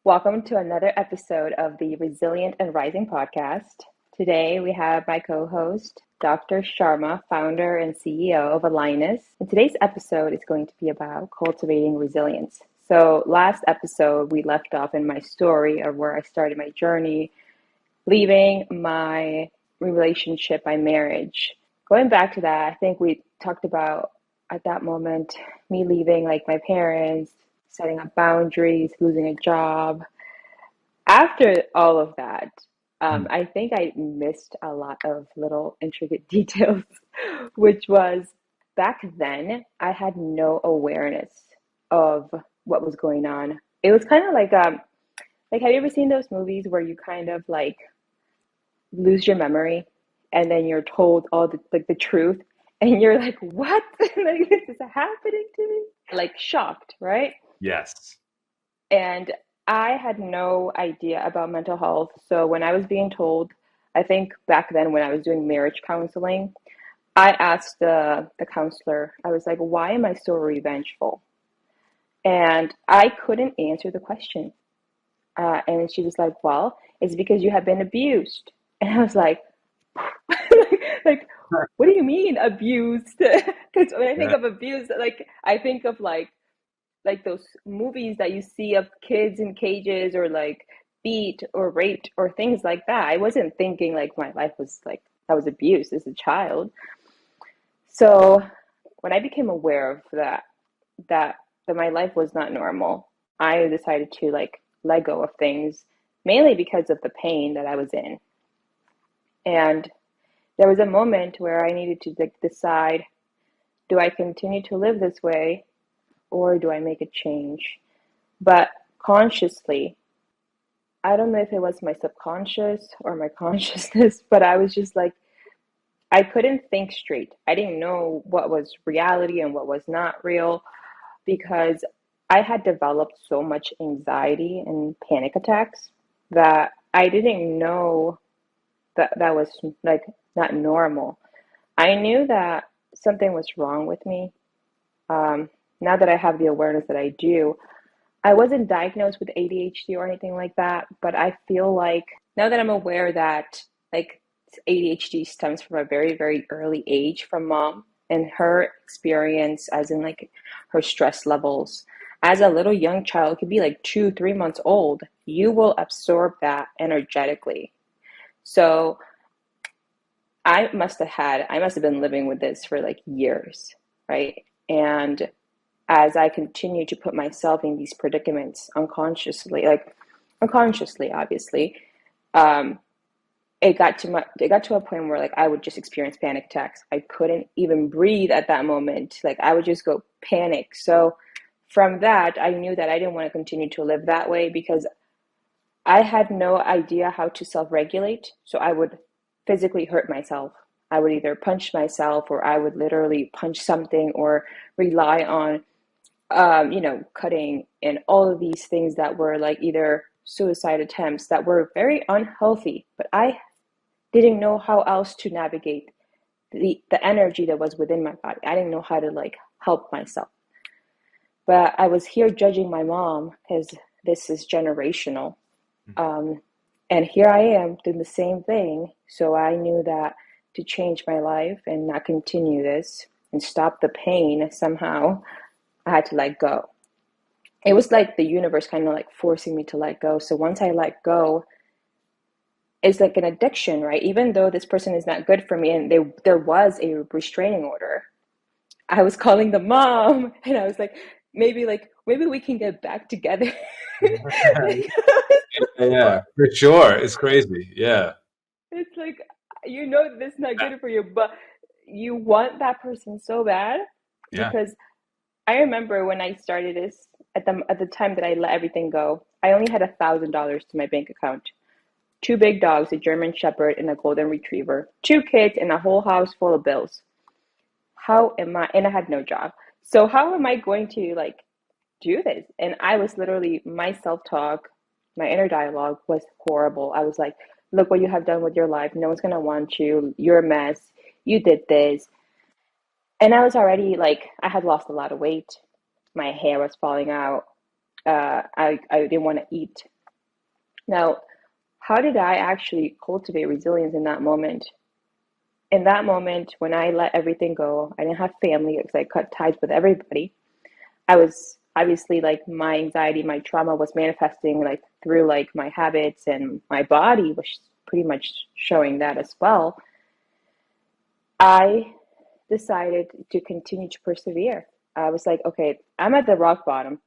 Welcome to another episode of the Resilient and Rising podcast. Today we have my co host, Dr. Sharma, founder and CEO of Alinus. And today's episode is going to be about cultivating resilience. So, last episode, we left off in my story of where I started my journey, leaving my relationship, my marriage. Going back to that, I think we talked about at that moment me leaving like my parents, setting up boundaries, losing a job. After all of that, Mm. I think I missed a lot of little intricate details, which was back then I had no awareness of what was going on. It was kind of like have you ever seen those movies where you kind of like lose your memory and then you're told all the truth and you're like, what? Like this is happening to me? Like shocked, right? Yes. And I had no idea about mental health. So when I was being told, I think back then when I was doing marriage counseling, I asked the counselor, I was like, why am I so revengeful? And I couldn't answer the question. And she was like, well, it's because you have been abused. And I was like, like, what do you mean abused? Because when I think Yeah. of abuse, like I think of like those movies that you see of kids in cages or like beat or raped or things like that. I wasn't thinking like my life was like I was abused as a child. So when I became aware of that that my life was not normal, I decided to like let go of things mainly because of the pain that I was in. And there was a moment where I needed to like decide, do I continue to live this way or do I make a change? But consciously, I don't know if it was my subconscious or my consciousness, but I was just like, I couldn't think straight. I didn't know what was reality and what was not real because I had developed so much anxiety and panic attacks that I didn't know that that was like not normal. I knew that something was wrong with me. Um, Now that I have the awareness that I do, I wasn't diagnosed with ADHD or anything like that, but I feel like now that I'm aware that like ADHD stems from a very, very early age from mom and her experience, as in like her stress levels. As a little young child, it could be like 2, 3 months old, you will absorb that energetically. So I must have been living with this for like years, right? And as I continue to put myself in these predicaments unconsciously, like unconsciously, obviously, um, it got to a point where like I would just experience panic attacks. I couldn't even breathe at that moment. Like I would just go panic. So from that, I knew that I didn't want to continue to live that way because I had no idea how to self-regulate. So I would physically hurt myself. I would either punch myself or I would literally punch something or rely on cutting and all of these things that were like either suicide attempts that were very unhealthy. But I didn't know how else to navigate the energy that was within my body. I didn't know how to like help myself. But I was here judging my mom because this is generational. Um, and here I am doing the same thing. So I knew that to change my life and not continue this and stop the pain somehow, I had to let go. It was like the universe kind of like forcing me to let go. So once I let go, it's like an addiction, right? Even though this person is not good for me and there was a restraining order, I was calling the mom and I was like maybe we can get back together. Yeah, yeah, for sure. It's crazy. Yeah. It's like you know this is not Yeah. good for you, but you want that person so bad Yeah. because I remember when I started this at the time that I let everything go, I only had $1,000 to my bank account. Two big dogs, a German Shepherd and a Golden Retriever, two kids, and a whole house full of bills. How am I? And I had no job. So how am I going to like do this? And I was literally my self-talk, my inner dialogue was horrible. I was like, look what you have done with your life. No one's gonna want you. You're a mess. You did this. And I was already like, I had lost a lot of weight. My hair was falling out. I didn't want to eat. Now, how did I actually cultivate resilience in that moment? In that moment, when I let everything go, I didn't have family because I cut ties with everybody. I was obviously like my anxiety, my trauma was manifesting like through like my habits, and my body was pretty much showing that as well. I decided to continue to persevere. I was like, okay, I'm at the rock bottom.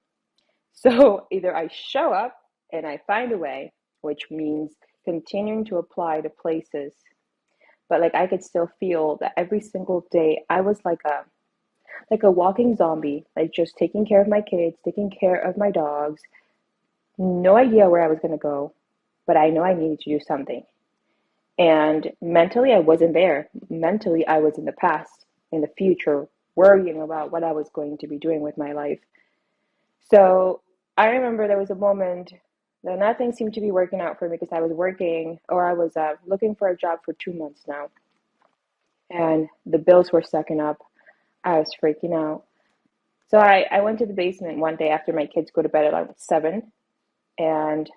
So either I show up and I find a way, which means continuing to apply to places, but like I could still feel that every single day I was like a walking zombie, like just taking care of my kids, taking care of my dogs, no idea where I was going to go, but I know I needed to do something. And mentally, I wasn't there. Mentally, I was in the past, in the future, worrying about what I was going to be doing with my life. So I remember there was a moment that nothing seemed to be working out for me because I was working, or I was looking for a job for 2 months now, and the bills were stacking up. I was freaking out. So I went to the basement one day after my kids go to bed at like 7, and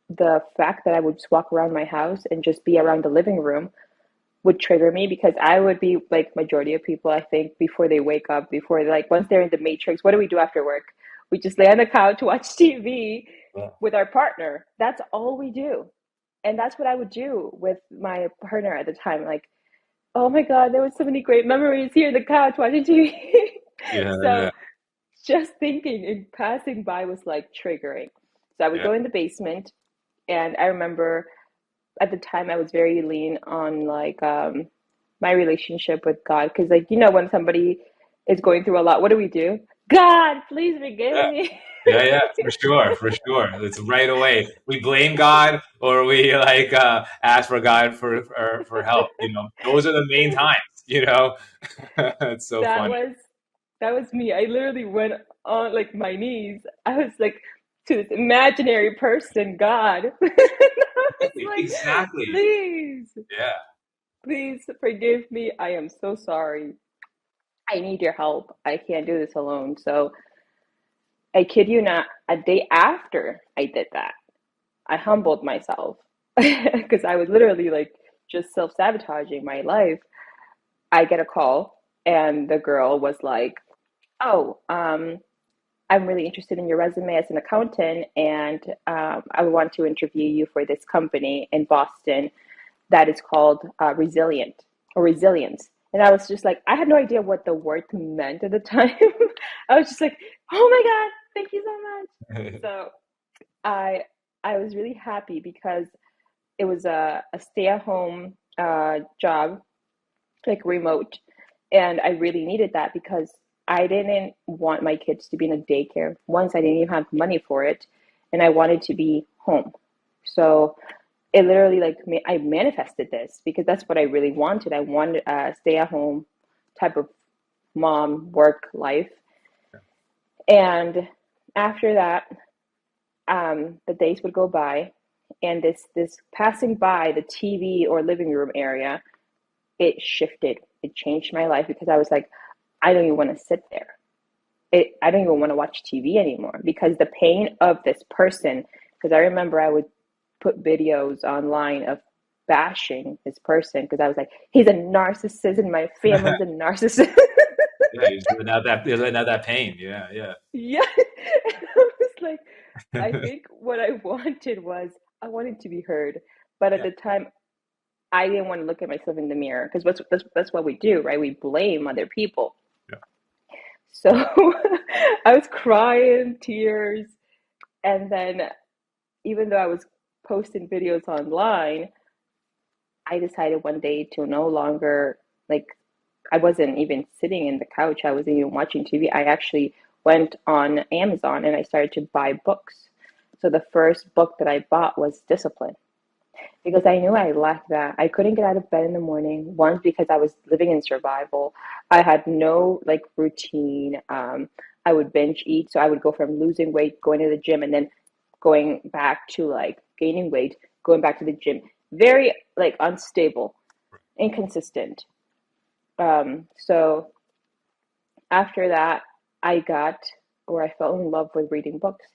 the fact that I would just walk around my house and just be around the living room would trigger me, because I would be like majority of people, I think, before they wake up, before like once they're in the matrix, what do we do after work? We just lay on the couch, watch TV Yeah. with our partner. That's all we do. And that's what I would do with my partner at the time. Like, oh my God, there was so many great memories here on the couch watching TV. Yeah. So Yeah. just thinking and passing by was like triggering. So I would Yeah. go in the basement, and I remember at the time I was very lean on like my relationship with God, because like when somebody is going through a lot, what do? God, please forgive Yeah. me. Yeah, yeah, for sure, for sure. It's right away. We blame God or we like ask for God for help. Those are the main times. It's so that funny. was that was me. I literally went on like my knees. I was like to this imaginary person, God. I was Exactly. like, Exactly. please, Yeah. please forgive me. I am so sorry. I need your help. I can't do this alone. So I kid you not, a day after I did that, I humbled myself because I was literally like just self sabotaging my life. I get a call, and the girl was like, oh, I'm really interested in your resume as an accountant, and I want to interview you for this company in Boston that is called Resilient or Resilience. And I was just like, I had no idea what the word meant at the time. I was just like, oh my God, thank you so much. So I I was really happy because it was a stay-at-home job, like remote, and I really needed that because I didn't want my kids to be in a daycare. Once I didn't even have money for it, and I wanted to be home. So it literally like I manifested this because that's what I really wanted. I wanted a stay-at-home type of mom work life, and after that, the days would go by, and this passing by the TV or living room area, it shifted. It changed my life because I was like, I don't even want to sit there. I don't even want to watch TV anymore because the pain of this person. Because I remember I would put videos online of bashing this person because I was like, he's a narcissist and my family's a narcissist. Yeah, you're letting out that pain. Yeah, yeah. Yeah. And I was like, I think what I wanted was I wanted to be heard. But at Yeah. the time, I didn't want to look at myself in the mirror because that's what we do, right? We blame other people. Yeah. So I was crying, tears, and then even though I was posting videos online, I decided one day to no longer like I wasn't even sitting in the couch. I wasn't even watching TV. I actually went on Amazon and I started to buy books. So the first book that I bought was Discipline because I knew I lacked that. I couldn't get out of bed in the morning. One, because I was living in survival. I had no like routine. I would binge eat. So I would go from losing weight, going to the gym, and then going back to like gaining weight, going back to the gym. Very like unstable, inconsistent. So after that, I got or I fell in love with reading books.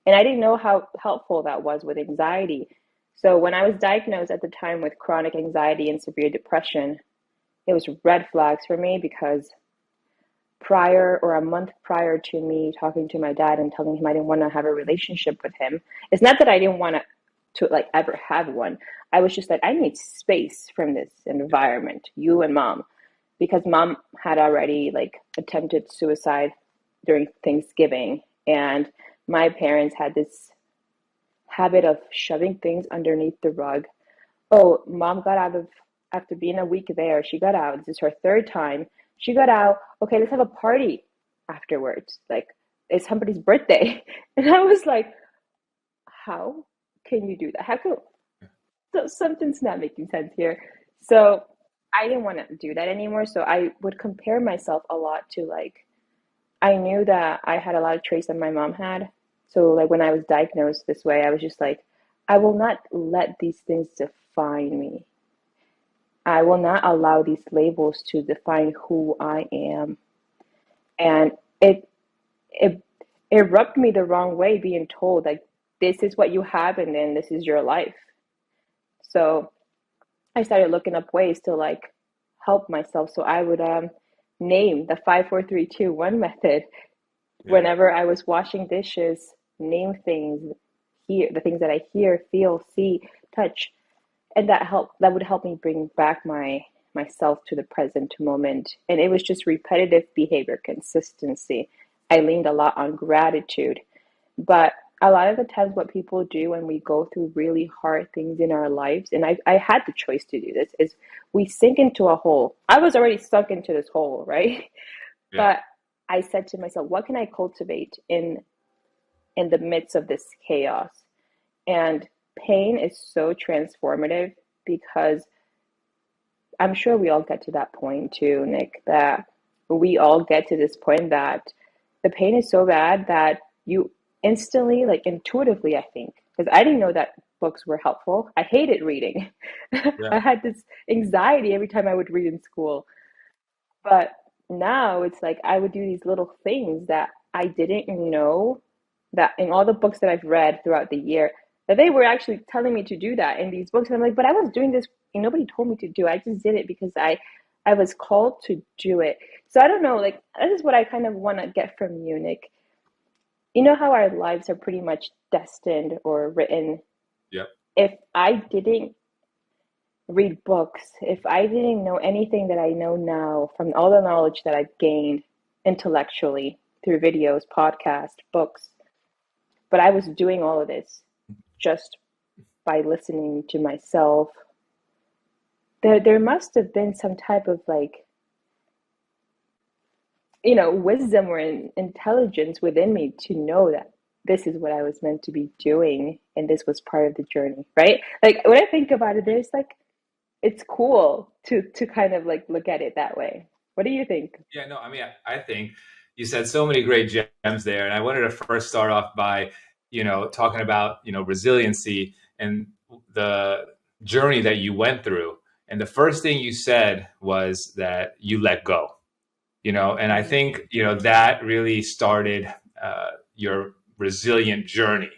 And I didn't know how helpful that was with anxiety. So when I was diagnosed at the time with chronic anxiety and severe depression, it was red flags for me because prior or a month prior to me talking to my dad and telling him I didn't want to have a relationship with him, it's not that I didn't want to like ever have one. I was just like, I need space from this environment, you and mom, because mom had already like attempted suicide during Thanksgiving, and my parents had this habit of shoving things underneath the rug. Oh, mom got out of, after being a week there, she got out. This is her third time. She got out. Okay, let's have a party afterwards. Like, it's somebody's birthday. And I was like, how can you do that? How can, so something's not making sense here. So I didn't want to do that anymore. So I would compare myself a lot to like, I knew that I had a lot of traits that my mom had. So like when I was diagnosed this way, I was just like, I will not let these things define me. I will not allow these labels to define who I am. And it it rubbed me the wrong way being told like this is what you have and then this is your life. So I started looking up ways to like help myself. So I would name the 5 4 3 2 1 method Yeah. whenever I was washing dishes, name things, hear the things that I hear, feel, see, touch, and that would help me bring back myself to the present moment. And it was just repetitive behavior, consistency. I leaned a lot on gratitude, but a lot of the times what people do when we go through really hard things in our lives, and I had the choice to do this, is we sink into a hole. I was already stuck into this hole, right? Yeah. But I said to myself, what can I cultivate in the midst of this chaos? And pain is so transformative because I'm sure we all get to that point too, Nick, that we all get to this point that the pain is so bad that you instantly, like intuitively, I think, because I didn't know that books were helpful. I hated reading. Yeah. I had this anxiety every time I would read in school. But now it's like I would do these little things that I didn't know that in all the books that I've read throughout the year, that they were actually telling me to do that in these books. And I'm like, but I was doing this and nobody told me to do it. I just did it because I was called to do it. So I don't know, like this is what I kind of want to get from you, Nick. You know how our lives are pretty much destined or written. Yep. If I didn't read books, if I didn't know anything that I know now from all the knowledge that I've gained intellectually through videos, podcasts, books, but I was doing all of this just by listening to myself. There must have been some type of like, wisdom or intelligence within me to know that this is what I was meant to be doing and this was part of the journey, right? Like when I think about it, there's like it's cool to kind of like look at it that way. What do you think? Yeah, no, I mean, I think you said so many great gems there, and I wanted to first start off by, talking about, resiliency and the journey that you went through. And the first thing you said was that you let go, and I Mm, think, that really started your resilient journey.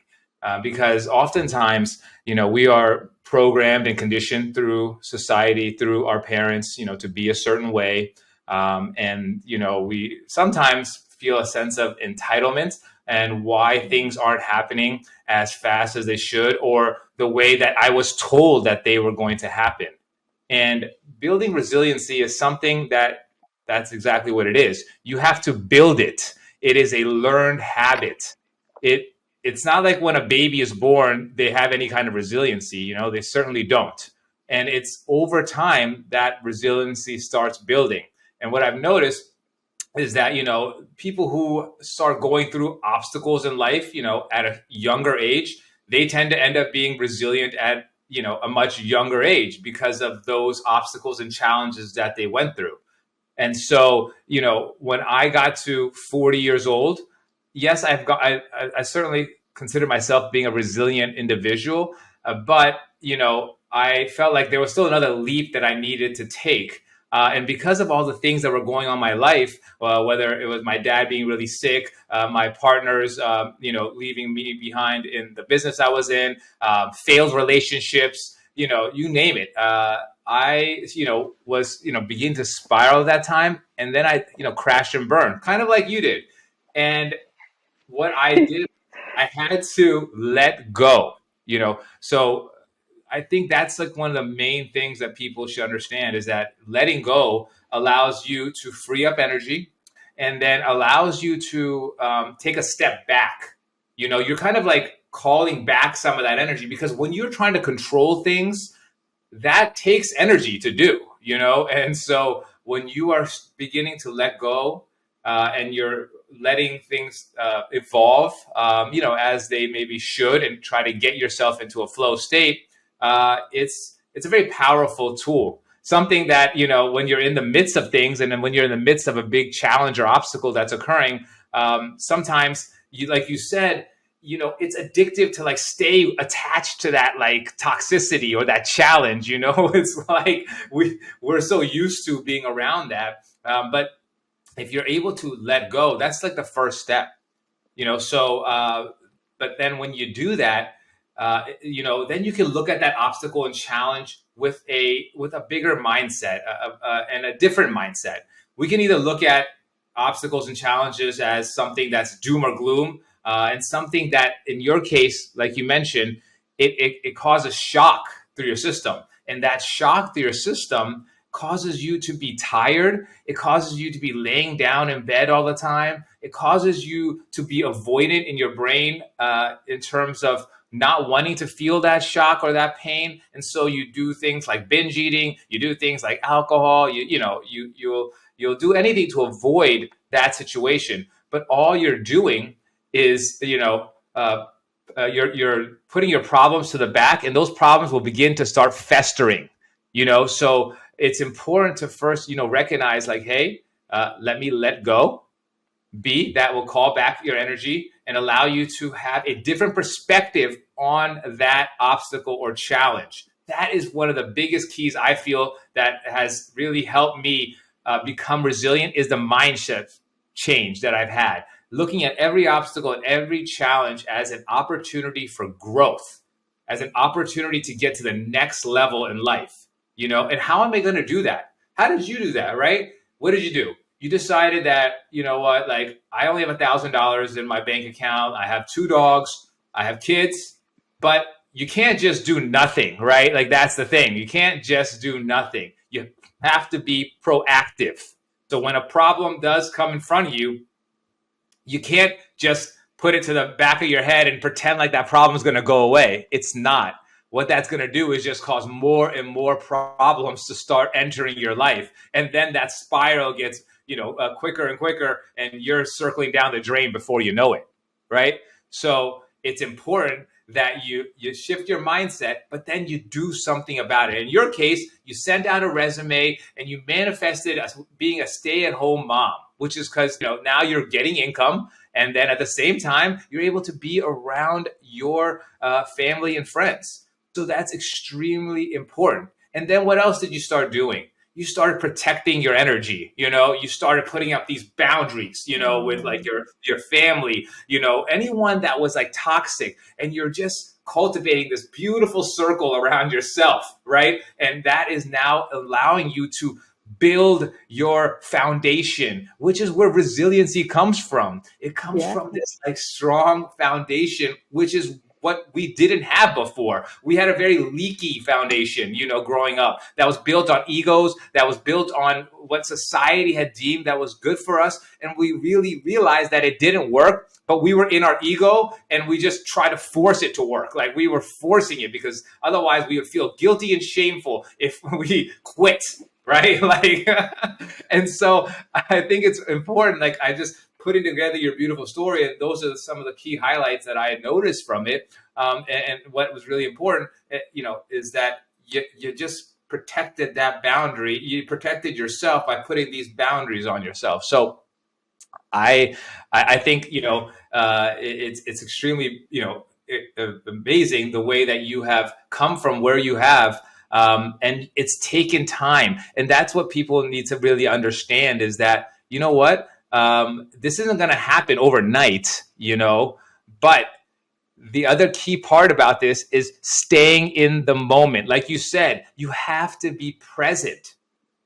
Because oftentimes, we are programmed and conditioned through society, through our parents, to be a certain way. And, we sometimes feel a sense of entitlement and why mm, things aren't happening as fast as they should, or the way that I was told that they were going to happen. And building resiliency is something that's exactly what it is. You have to build it. It is a learned habit. It's not like when a baby is born, they have any kind of resiliency, they certainly don't. And it's over time that resiliency starts building. And what I've noticed is that, people who start going through obstacles in life, at a younger age, they tend to end up being resilient at, a much younger age because of those obstacles and challenges that they went through. And so, when I got to 40 years old, yes, I certainly consider myself being a resilient individual, but, I felt like there was still another leap that I needed to take. And because of all the things that were going on in my life, whether it was my dad being really sick, my partners, leaving me behind in the business I was in, failed relationships, you name it. I, was, beginning to spiral at that time. And then I, crashed and burned, kind of like you did. And what I did, I had to let go, So I think that's like one of the main things that people should understand is that letting go allows you to free up energy and then allows you to take a step back. You're kind of like calling back some of that energy because when you're trying to control things, that takes energy to do, And so when you are beginning to let go and you're letting things evolve, as they maybe should, and try to get yourself into a flow state, it's a very powerful tool. Something that, when you're in the midst of things and then when you're in the midst of a big challenge or obstacle that's occurring, sometimes like you said, it's addictive to like stay attached to that like toxicity or that challenge. It's like we're so used to being around that. But if you're able to let go, that's like the first step. But then when you do that, then you can look at that obstacle and challenge with a bigger mindset and a different mindset. We can either look at obstacles and challenges as something that's doom or gloom, and something that, in your case, like you mentioned, it causes shock through your system, and that shock through your system causes you to be tired. It causes you to be laying down in bed all the time. It causes you to be avoidant in your brain in terms of not wanting to feel that shock or that pain, and so you do things like binge eating. You do things like alcohol. You'll do anything to avoid that situation. But all you're doing is you're putting your problems to the back, and those problems will begin to start festering. So it's important to first recognize like, hey, let me let go. B, that will call back your energy and allow you to have a different perspective on that obstacle or challenge. That is one of the biggest keys I feel that has really helped me become resilient, is the mindset change that I've had. Looking at every obstacle and every challenge as an opportunity for growth, as an opportunity to get to the next level in life, and how am I going to do that? How did you do that, right? What did you do? You decided that, like, I only have $1,000 in my bank account. I have 2 dogs. I have kids, but you can't just do nothing, right? Like, that's the thing. You can't just do nothing. You have to be proactive. So when a problem does come in front of you, you can't just put it to the back of your head and pretend like that problem is going to go away. It's not. What that's going to do is just cause more and more problems to start entering your life. And then that spiral gets, quicker and quicker, and you're circling down the drain before you know it, right? So it's important that you shift your mindset, but then you do something about it. In your case, you sent out a resume and you manifested as being a stay-at-home mom, which is because now you're getting income, and then at the same time you're able to be around your family and friends. So that's extremely important. And then what else did you start doing? You started protecting your energy. You started putting up these boundaries, with like your family, anyone that was like toxic, and you're just cultivating this beautiful circle around yourself, right? And that is now allowing you to build your foundation, which is where resiliency comes from. It comes Yeah. from this like strong foundation, which is what we didn't have before. We had a very leaky foundation, growing up, that was built on egos, that was built on what society had deemed that was good for us. And we really realized that it didn't work, but we were in our ego and we just tried to force it to work. Like, we were forcing it because otherwise we would feel guilty and shameful if we quit. Right? Like, and so I think it's important. Like, I just putting together your beautiful story, and those are some of the key highlights that I had noticed from it. And what was really important, is that you just protected that boundary. You protected yourself by putting these boundaries on yourself. So I think it's extremely amazing the way that you have come from where you have. And it's taken time. And that's what people need to really understand is that, you know what? This isn't going to happen overnight, but the other key part about this is staying in the moment. Like you said, you have to be present.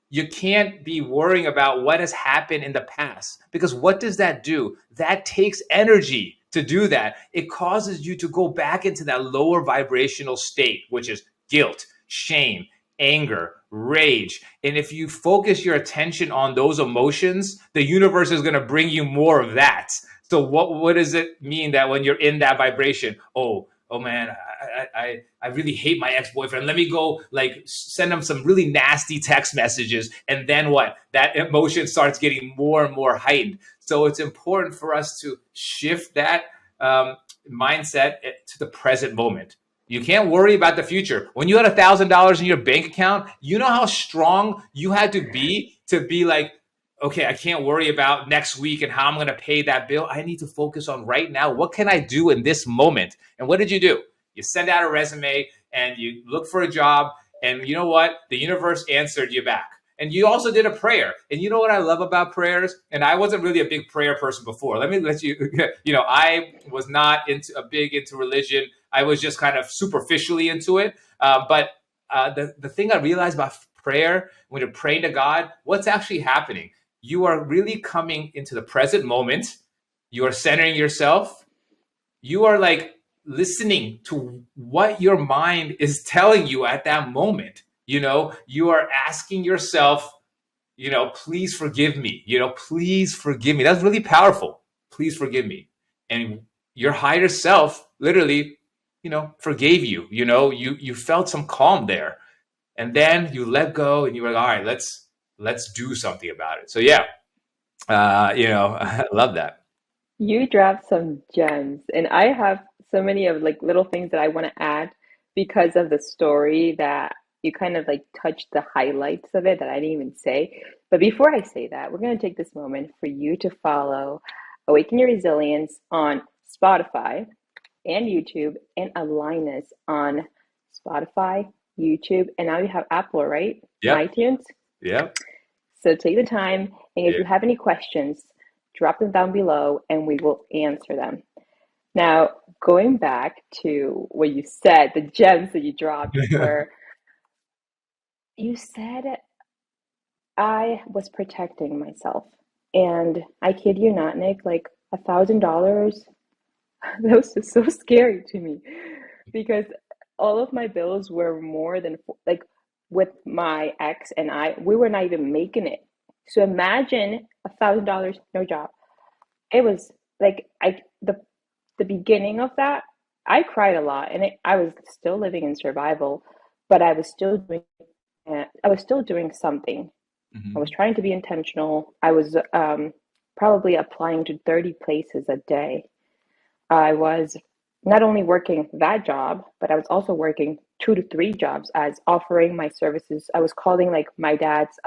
You can't be worrying about what has happened in the past because what does that do? That takes energy to do that. It causes you to go back into that lower vibrational state, which is guilt, shame, anger, rage. And if you focus your attention on those emotions, the universe is going to bring you more of that. So what does it mean that when you're in that vibration? Oh man, I really hate my ex-boyfriend. Let me go like send him some really nasty text messages. And then what? That emotion starts getting more and more heightened. So it's important for us to shift that mindset to the present moment. You can't worry about the future. When you had $1,000 in your bank account, you know how strong you had to be like, okay, I can't worry about next week and how I'm going to pay that bill. I need to focus on right now. What can I do in this moment? And what did you do? You send out a resume and you look for a job. And you know what? The universe answered you back. And you also did a prayer. And you know what I love about prayers? And I wasn't really a big prayer person before. Let me let you, I was not big into religion. I was just kind of superficially into it. But the thing I realized about prayer, when you're praying to God, what's actually happening? You are really coming into the present moment. You are centering yourself. You are like listening to what your mind is telling you at that moment. You are asking yourself, please forgive me. Please forgive me. That's really powerful. Please forgive me. And your higher self literally, forgave you. You felt some calm there. And then you let go and you were like, all right, let's do something about it. So yeah, I love that. You dropped some gems, and I have so many of like little things that I want to add because of the story that you kind of like touched the highlights of it that I didn't even say. But before I say that, we're going to take this moment for you to follow Awaken Your Resilience on Spotify and YouTube, and Align Us on Spotify, YouTube, and now you have Apple, right? And Yep. iTunes. Yep. So take the time, and if Yeah. you have any questions, drop them down below and we will answer them. Now, going back to what you said, the gems that you dropped were you said I was protecting myself. And I kid you not, Nick, like $1,000, that was just so scary to me because all of my bills were more than like with my ex and we were not even making it. So imagine $1,000, no job. It was like the beginning of that. I cried a lot, and I was still living in survival, but I was still doing something. I was Mhm. trying to be intentional. I was probably applying to 30 places a day. I was not only working that job, but I was also working 2 to 3 jobs as offering my services. I was calling like my dad's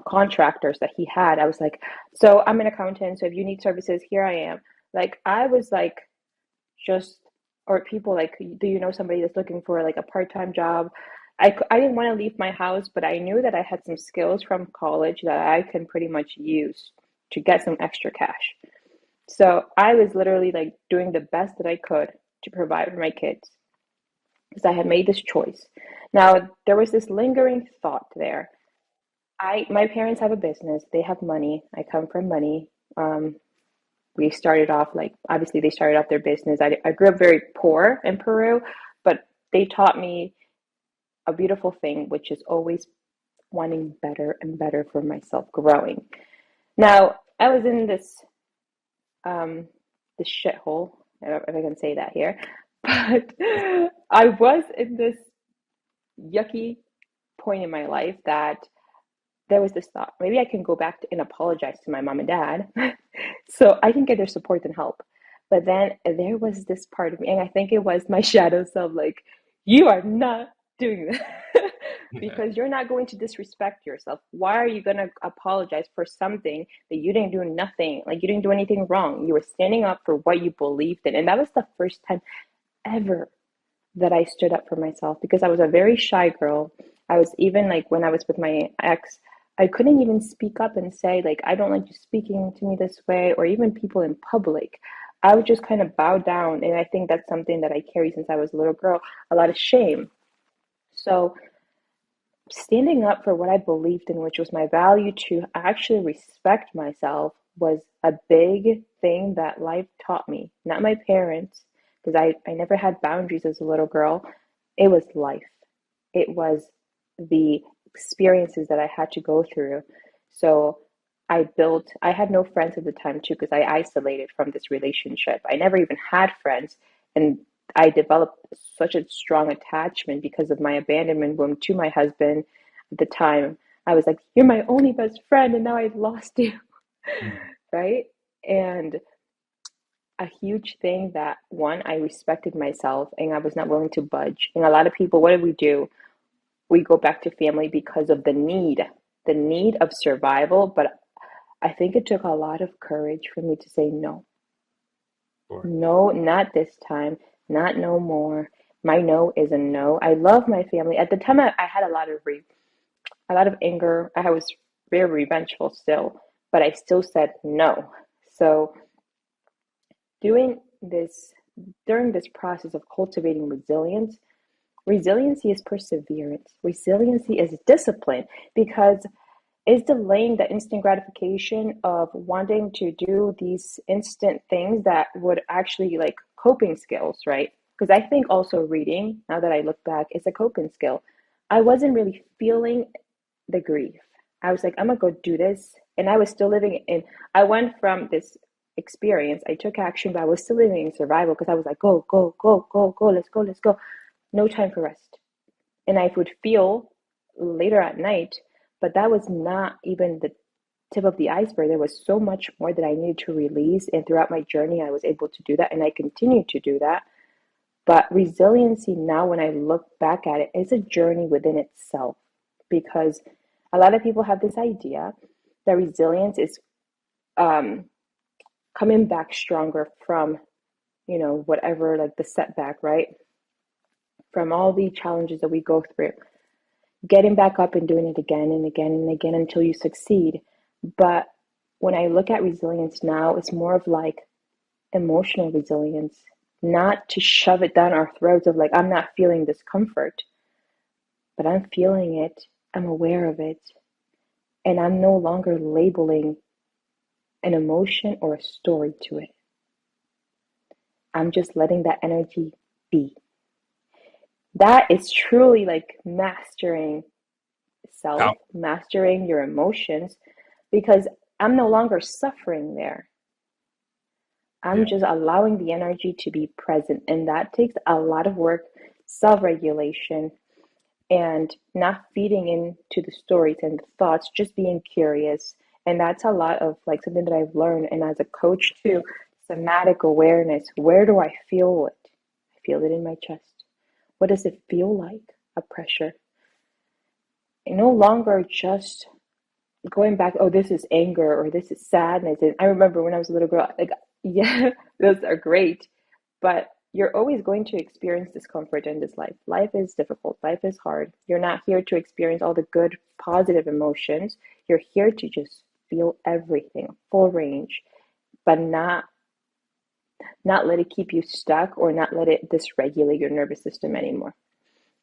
contractors that he had. I was like, so I'm an accountant. So if you need services, here I am. Like, I was like, just, or people like, do you know somebody that's looking for like a part-time job? I didn't want to leave my house, but I knew that I had some skills from college that I can pretty much use to get some extra cash. So I was literally like doing the best that I could to provide for my kids because I had made this choice. Now, there was this lingering thought there. My parents have a business. They have money. I come from money. Um, we started off like obviously they started off their business. I grew up very poor in Peru, but they taught me a beautiful thing, which is always wanting better and better for myself, growing. Now, I was in um, this shithole, if I can say that here, but I was in this yucky point in my life that there was this thought, maybe I can go back and apologize to my mom and dad so I can get their support and help. But then there was this part of me, and I think it was my shadow self, like, you are not doing that because you're not going to disrespect yourself. Why are you going to apologize for something that you didn't do nothing? Like, you didn't do anything wrong. You were standing up for what you believed in. And that was the first time ever that I stood up for myself because I was a very shy girl. I was even like when I was with my ex, I couldn't even speak up and say, like, I don't like you speaking to me this way, or even people in public. I would just kind of bow down. And I think that's something that I carry since I was a little girl, a lot of shame. So standing up for what I believed in, which was my value to actually respect myself, was a big thing that life taught me. Not my parents, because I never had boundaries as a little girl. It was life, it was the experiences that I had to go through. So I had no friends at the time too, because I isolated from this relationship. I never even had friends. And I developed such a strong attachment because of my abandonment wound to my husband at the time. I was like, "You're my only best friend, and now I've lost you." Mm. Right? And a huge thing that one, I respected myself and I was not willing to budge. And a lot of people, what do? We go back to family because of the need of survival. But I think it took a lot of courage for me to say no. Sure. No, not this time. Not no more. My no is a no. I love my family. At the time, I had a lot of anger. I was very revengeful still, but I still said no. So doing this during this process of cultivating resilience, resiliency is perseverance. Resiliency is discipline because it's delaying the instant gratification of wanting to do these instant things that would actually like coping skills, right? Because I think also reading, now that I look back, is a coping skill. I wasn't really feeling the grief. I was like, I'm gonna go do this. And I was still living in, I went from this experience, I took action, but I was still living in survival because I was like, go, go, go, go, go, let's go, let's go. No time for rest. And I would feel later at night, but that was not even the tip of the iceberg. There was so much more that I needed to release. And throughout my journey, I was able to do that. And I continue to do that. But resiliency now, when I look back at it, is a journey within itself because a lot of people have this idea that resilience is um, coming back stronger from, whatever, like the setback, right? From all the challenges that we go through, getting back up and doing it again and again and again until you succeed. But when I look at resilience now, it's more of like emotional resilience, not to shove it down our throats of like, I'm not feeling discomfort, but I'm feeling it, I'm aware of it, and I'm no longer labeling an emotion or a story to it. I'm just letting that energy be. That is truly like mastering self, Pow- mastering your emotions, because I'm no longer suffering there. I'm Yeah. just allowing the energy to be present. And that takes a lot of work, self regulation, and not feeding into the stories and the thoughts, just being curious. And that's a lot of like something that I've learned. And as a coach, too, somatic awareness. Where do I feel it? I feel it in my chest. What does it feel like? A pressure. And no longer just going back, oh, this is anger or this is sadness. And I remember when I was a little girl, like, yeah, those are great, but you're always going to experience discomfort in this life. Life is difficult, life is hard. You're not here to experience all the good, positive emotions. You're here to just feel everything, full range, but not let it keep you stuck or not let it dysregulate your nervous system anymore.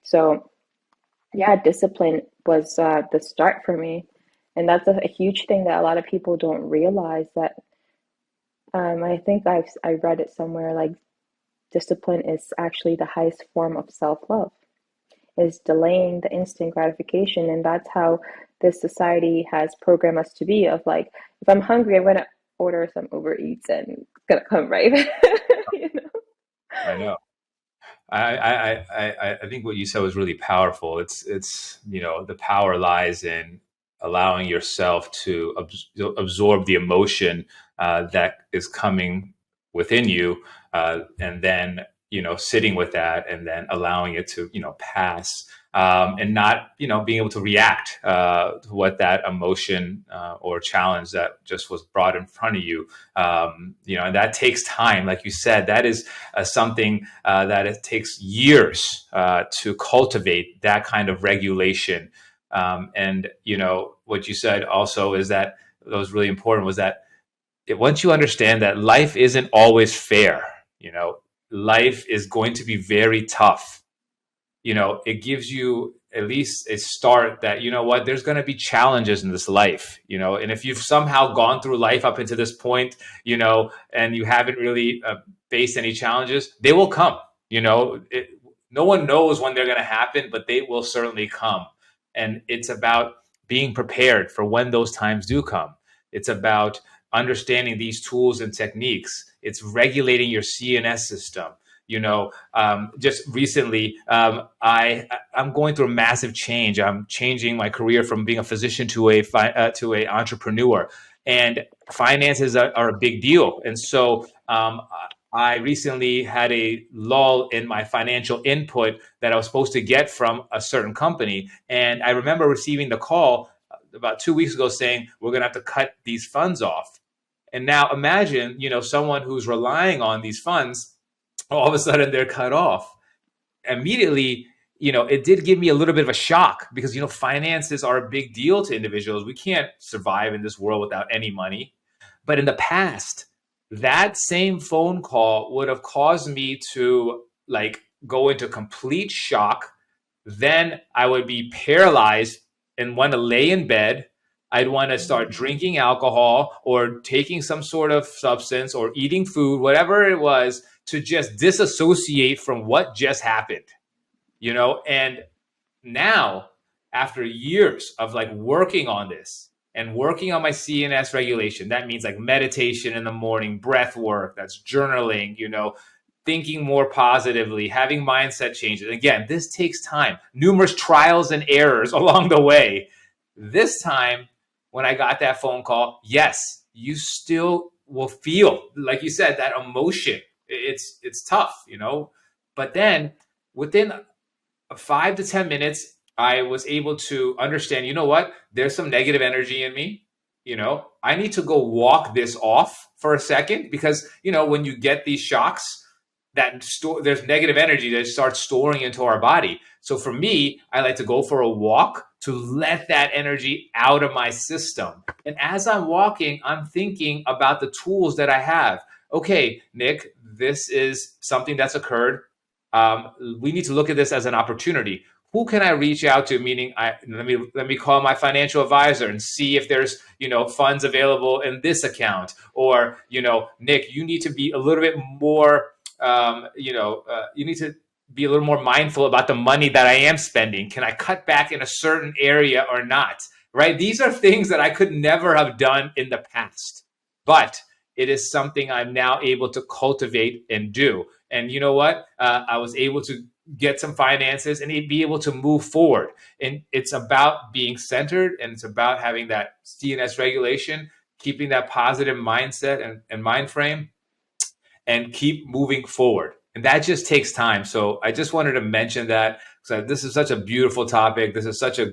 So yeah, discipline was the start for me. And that's a huge thing that a lot of people don't realize that I think I read it somewhere like discipline is actually the highest form of self-love, is delaying the instant gratification. And that's how this society has programmed us to be of like, if I'm hungry, I'm gonna order some Uber Eats and it's gonna come right. you know? I know. I think what you said was really powerful. It's the power lies in allowing yourself to absorb the emotion that is coming within you, and then sitting with that and then allowing it to, pass, and not, being able to react to what that emotion or challenge that just was brought in front of you. And that takes time. Like you said, that is something that it takes years to cultivate that kind of regulation. And, what you said also is that was really important was that once you understand that life isn't always fair, you know, life is going to be very tough. It gives you at least a start that, what, there's going to be challenges in this life, and if you've somehow gone through life up until this point, and you haven't really faced any challenges, they will come. No one knows when they're going to happen, but they will certainly come. And it's about being prepared for when those times do come. It's about understanding these tools and techniques. It's regulating your CNS system. Just recently, I'm going through a massive change. I'm changing my career from being a physician to a entrepreneur, and finances are a big deal. And so I recently had a lull in my financial input that I was supposed to get from a certain company, and I remember receiving the call about 2 weeks ago saying we're going to have to cut these funds off. And now imagine, someone who's relying on these funds, all of a sudden they're cut off. Immediately, it did give me a little bit of a shock because, finances are a big deal to individuals. We can't survive in this world without any money. But in the past, that same phone call would have caused me to go into complete shock. Then I would be paralyzed and want to lay in bed. I'd want to start drinking alcohol or taking some sort of substance or eating food, whatever it was, to just disassociate from what just happened, And now, after years of working on this and working on my CNS regulation, that means meditation in the morning, breath work, that's journaling, thinking more positively, having mindset changes. Again, this takes time, numerous trials and errors along the way. This time, when I got that phone call, yes, you still will feel, like you said, that emotion. It's tough, but then within 5 to 10 minutes, I was able to understand, what, there's some negative energy in me. I need to go walk this off for a second because, when you get these shocks, there's negative energy that starts storing into our body. So for me, I like to go for a walk to let that energy out of my system. And as I'm walking, I'm thinking about the tools that I have. Okay, Nick, this is something that's occurred. We need to look at this as an opportunity. Who can I reach out to? Meaning, let me call my financial advisor and see if there's funds available in this account. Or Nick, you need to be a little bit more. You need to be a little more mindful about the money that I am spending. Can I cut back in a certain area or not? Right? These are things that I could never have done in the past, but it is something I'm now able to cultivate and do. And you know what? I was able to get some finances and be able to move forward. And it's about being centered, and it's about having that CNS regulation, keeping that positive mindset and mind frame, and keep moving forward. And that just takes time. So I just wanted to mention that. So this is such a beautiful topic. This is such a,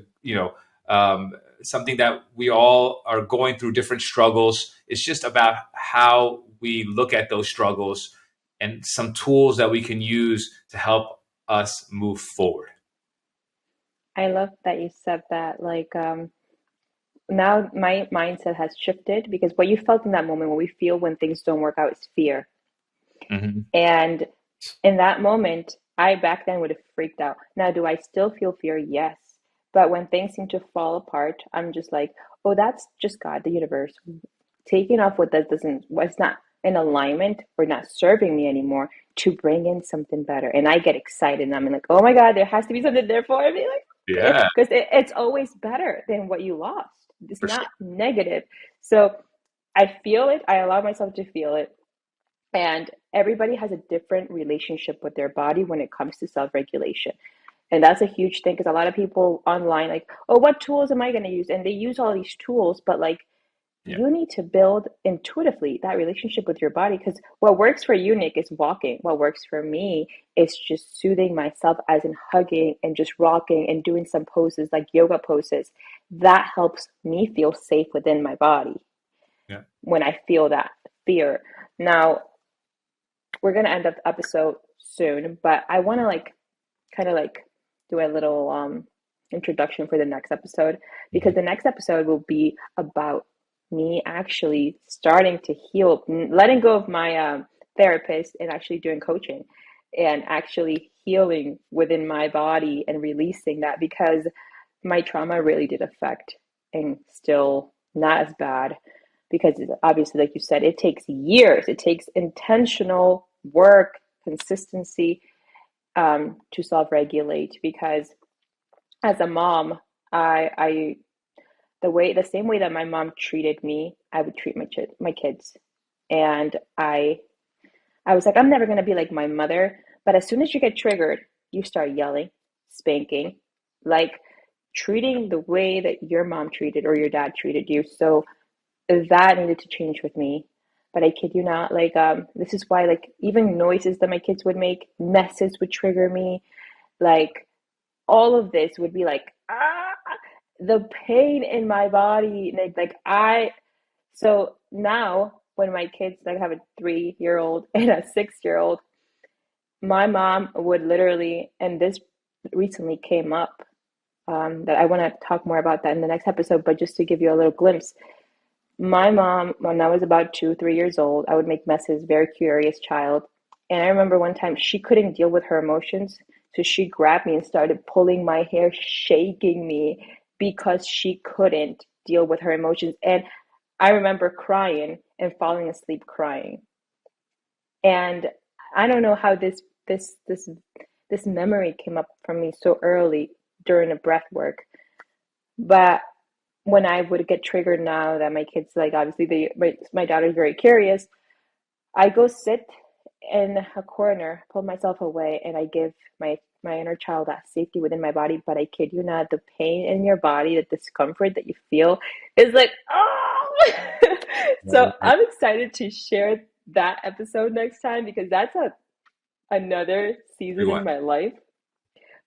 something that we all are going through different struggles. It's just about how we look at those struggles and some tools that we can use to help us move forward. I love that you said that. Now my mindset has shifted because what you felt in that moment, what we feel when things don't work out, is fear. Mm-hmm. And in that moment, I back then would have freaked out. Now, do I still feel fear? Yes. But when things seem to fall apart, I'm just like, oh, that's just God, the universe, taking off what's not in alignment or not serving me anymore to bring in something better. And I get excited and I'm like, oh my God, there has to be something there for me. Yeah, Because it's always better than what you lost. It's for sure. not negative. So I feel it. I allow myself to feel it. And everybody has a different relationship with their body when it comes to self-regulation. And that's a huge thing because a lot of people online, oh, what tools am I going to use? And they use all these tools, but Yeah. you need to build intuitively that relationship with your body, because what works for you, Nick, is walking. What works for me is just soothing myself, as in hugging and just rocking and doing some poses like yoga poses. That helps me feel safe within my body Yeah. when I feel that fear. Now, we're going to end up the episode soon, but I want to like kind of like do a little introduction for the next episode, because Mhm. the next episode will be about me actually starting to heal, letting go of my therapist and actually doing coaching and actually healing within my body and releasing that, because my trauma really did affect, and still not as bad, because obviously, like you said, it takes years, it takes intentional work, consistency, to self-regulate. Because as a mom, I the same way that my mom treated me, I would treat my kids. And I was like, I'm never gonna be like my mother. But as soon as you get triggered, you start yelling, spanking, like treating the way that your mom treated or your dad treated you. So that needed to change with me. But I kid you not, like this is why, like, even noises that my kids would make, messes would trigger me. Like, all of this would be like, the pain in my body, like I so now when my kids, like, have a 3-year old and a 6-year old, my mom would literally, and this recently came up, that I want to talk more about that in the next episode, but just to give you a little glimpse, my mom, when I was about 2, 3 years old, I would make messes, very curious child. And I remember one time she couldn't deal with her emotions. So she grabbed me and started pulling my hair, shaking me because she couldn't deal with her emotions. And I remember crying and falling asleep crying. And I don't know how this memory came up for me so early during a breath work. But when I would get triggered, now that my kids, like, obviously my daughter is very curious, I go sit in a corner, pull myself away, and I give my inner child that safety within my body. But I kid you not, the pain in your body, the discomfort that you feel is like, oh. So Right, right. I'm excited to share that episode next time, because that's another Big season in one. my life.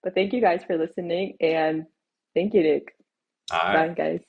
But thank you guys for listening, and thank you, Nick. All right. Bye, guys.